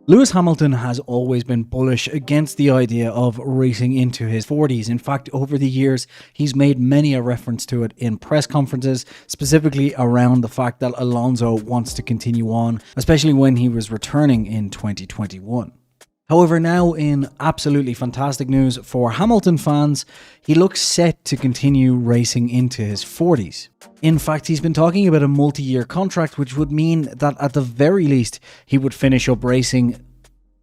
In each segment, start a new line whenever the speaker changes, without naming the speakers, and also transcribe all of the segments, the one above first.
Lewis Hamilton has always been bullish against the idea of racing into his 40s. In fact, over the years, he's made many a reference to it in press conferences, specifically around the fact that Alonso wants to continue on, especially when he was returning in 2021. However, now in absolutely fantastic news for Hamilton fans, he looks set to continue racing into his 40s. In fact, he's been talking about a multi-year contract, which would mean that at the very least, he would finish up racing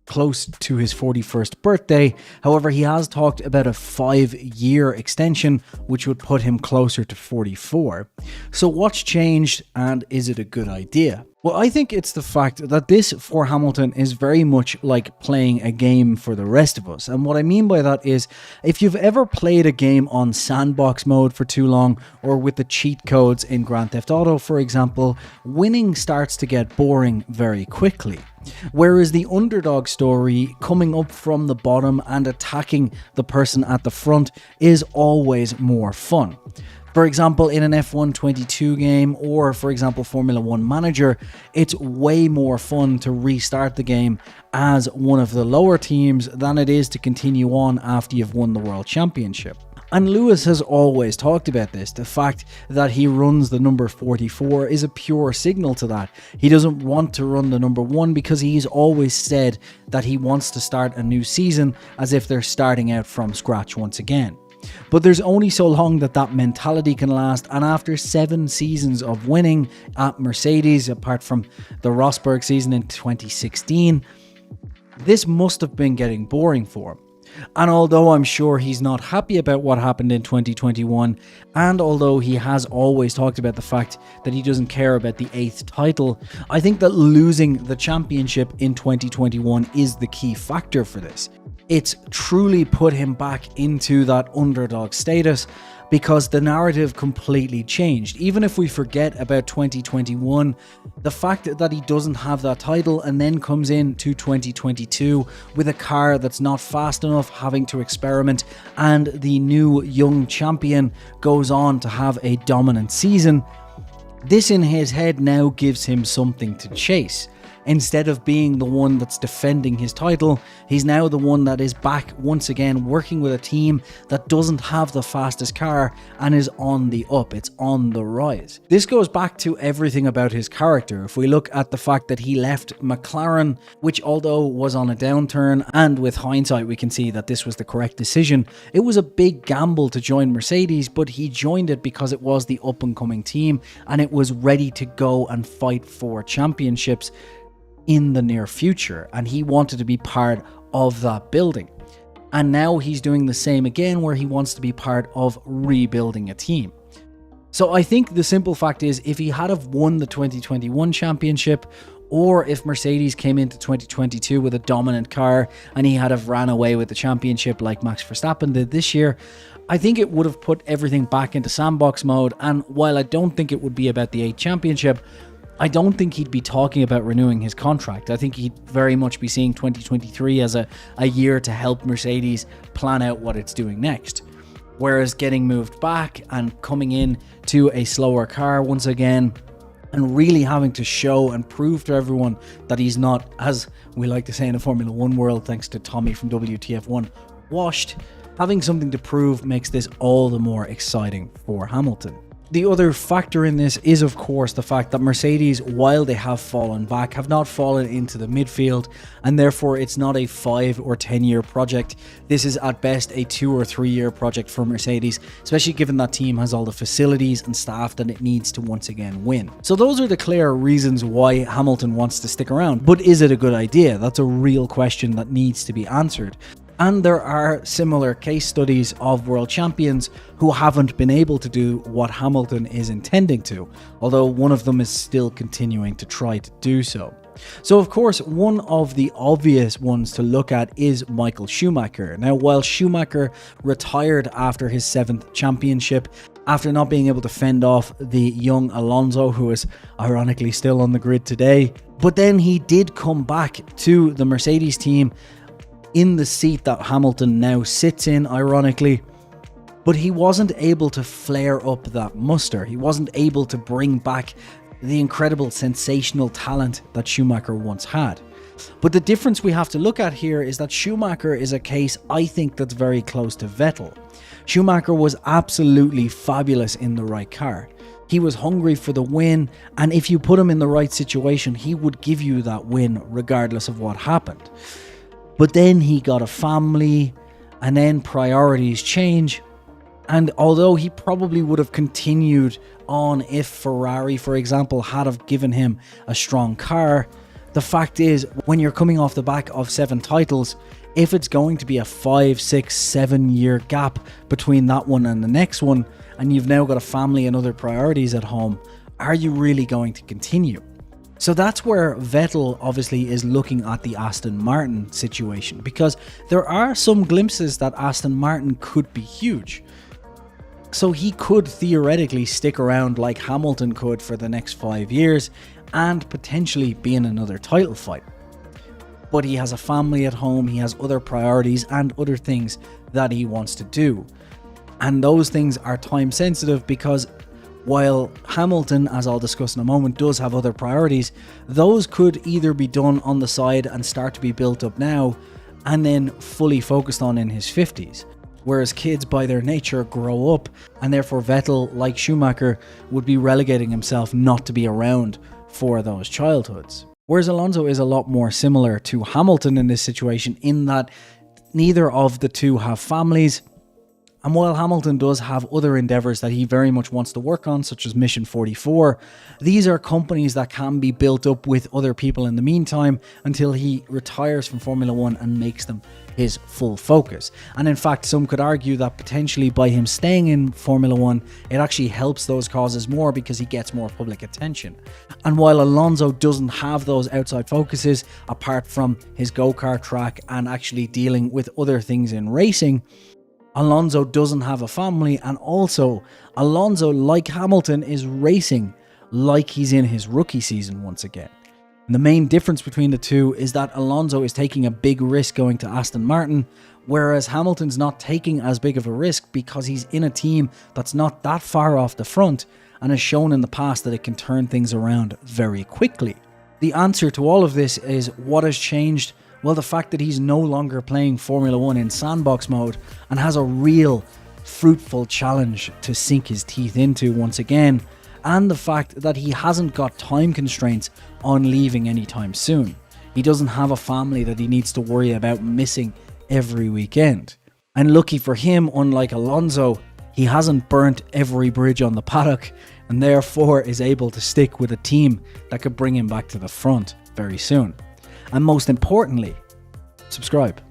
close to his 41st birthday. However, he has talked about a 5-year extension, which would put him closer to 44. So what's changed, and is it a good idea? Well, I think it's the fact that this for Hamilton is very much like playing a game for the rest of us. And what I mean by that is, if you've ever played a game on sandbox mode for too long, or with the cheat codes in Grand Theft Auto, for example, winning starts to get boring very quickly. Whereas the underdog story, coming up from the bottom and attacking the person at the front, is always more fun. For example, in an F1 22 game, or for example Formula 1 Manager, it's way more fun to restart the game as one of the lower teams than it is to continue on after you've won the World Championship. And Lewis has always talked about this. The fact that he runs the number 44 is a pure signal to that. He doesn't want to run the number 1 because he's always said that he wants to start a new season as if they're starting out from scratch once again. But there's only so long that mentality can last, and after 7 seasons of winning at Mercedes, apart from the Rosberg season in 2016, this must have been getting boring for him. And although I'm sure he's not happy about what happened in 2021, and although he has always talked about the fact that he doesn't care about the 8th title, I think that losing the championship in 2021 is the key factor for this. It's truly put him back into that underdog status, because the narrative completely changed. Even if we forget about 2021, the fact that he doesn't have that title and then comes into 2022 with a car that's not fast enough, having to experiment, and the new young champion goes on to have a dominant season, this in his head now gives him something to chase. Instead of being the one that's defending his title, he's now the one that is back once again working with a team that doesn't have the fastest car and is on the up, it's on the rise. This goes back to everything about his character. If we look at the fact that he left McLaren, which although was on a downturn, and with hindsight we can see that this was the correct decision, it was a big gamble to join Mercedes, but he joined it because it was the up and coming team and it was ready to go and fight for championships in the near future, and he wanted to be part of that building. And now he's doing the same again, where he wants to be part of rebuilding a team. So I think the simple fact is, if he had have won the 2021 championship, or if Mercedes came into 2022 with a dominant car and he had have ran away with the championship like Max Verstappen did this year, I think it would have put everything back into sandbox mode. And while I don't think it would be about the 8th championship, I don't think he'd be talking about renewing his contract. I think he'd very much be seeing 2023 as a year to help Mercedes plan out what it's doing next. Whereas getting moved back and coming in to a slower car once again, and really having to show and prove to everyone that he's not, as we like to say in the Formula 1 world, thanks to Tommy from WTF1, washed. Having something to prove makes this all the more exciting for Hamilton. The other factor in this is, of course, the fact that Mercedes, while they have fallen back, have not fallen into the midfield, and therefore it's not a 5 or 10 year project. This is at best a 2 or 3 year project for Mercedes, especially given that team has all the facilities and staff that it needs to once again win. So those are the clear reasons why Hamilton wants to stick around. But is it a good idea? That's a real question that needs to be answered. And there are similar case studies of world champions who haven't been able to do what Hamilton is intending to, although one of them is still continuing to try to do so. So of course, one of the obvious ones to look at is Michael Schumacher. Now, while Schumacher retired after his 7th championship, after not being able to fend off the young Alonso, who is ironically still on the grid today, but then he did come back to the Mercedes team in the seat that Hamilton now sits in, ironically, but he wasn't able to flare up that muster. He wasn't able to bring back the incredible sensational talent that Schumacher once had. But the difference we have to look at here is that Schumacher is a case, I think, that's very close to Vettel. Schumacher was absolutely fabulous in the right car. He was hungry for the win, and if you put him in the right situation, he would give you that win regardless of what happened. But then he got a family, and then priorities change. And although he probably would have continued on if Ferrari, for example, had have given him a strong car, the fact is, when you're coming off the back of 7 titles, if it's going to be a 5, 6, 7 year gap between that one and the next one, and you've now got a family and other priorities at home, are you really going to continue? So that's where Vettel obviously is looking at the Aston Martin situation, because there are some glimpses that Aston Martin could be huge. So he could theoretically stick around like Hamilton could for the next 5 years and potentially be in another title fight. But he has a family at home, he has other priorities and other things that he wants to do. And those things are time sensitive, because while Hamilton, as I'll discuss in a moment, does have other priorities, those could either be done on the side and start to be built up now and then fully focused on in his 50s. Whereas kids by their nature grow up, and therefore Vettel, like Schumacher, would be relegating himself not to be around for those childhoods. Whereas Alonso is a lot more similar to Hamilton in this situation, in that neither of the two have families. And while Hamilton does have other endeavours that he very much wants to work on, such as Mission 44, these are companies that can be built up with other people in the meantime until he retires from Formula 1 and makes them his full focus. And in fact, some could argue that potentially by him staying in Formula 1, it actually helps those causes more because he gets more public attention. And while Alonso doesn't have those outside focuses, apart from his go-kart track and actually dealing with other things in racing, Alonso doesn't have a family, and also Alonso, like Hamilton, is racing like he's in his rookie season once again. And the main difference between the two is that Alonso is taking a big risk going to Aston Martin, whereas Hamilton's not taking as big of a risk because he's in a team that's not that far off the front and has shown in the past that it can turn things around very quickly. The answer to all of this is, what has changed? Well, the fact that he's no longer playing Formula 1 in sandbox mode and has a real fruitful challenge to sink his teeth into once again, and the fact that he hasn't got time constraints on leaving anytime soon. He doesn't have a family that he needs to worry about missing every weekend. And lucky for him, unlike Alonso, he hasn't burnt every bridge on the paddock, and therefore is able to stick with a team that could bring him back to the front very soon. And most importantly, subscribe.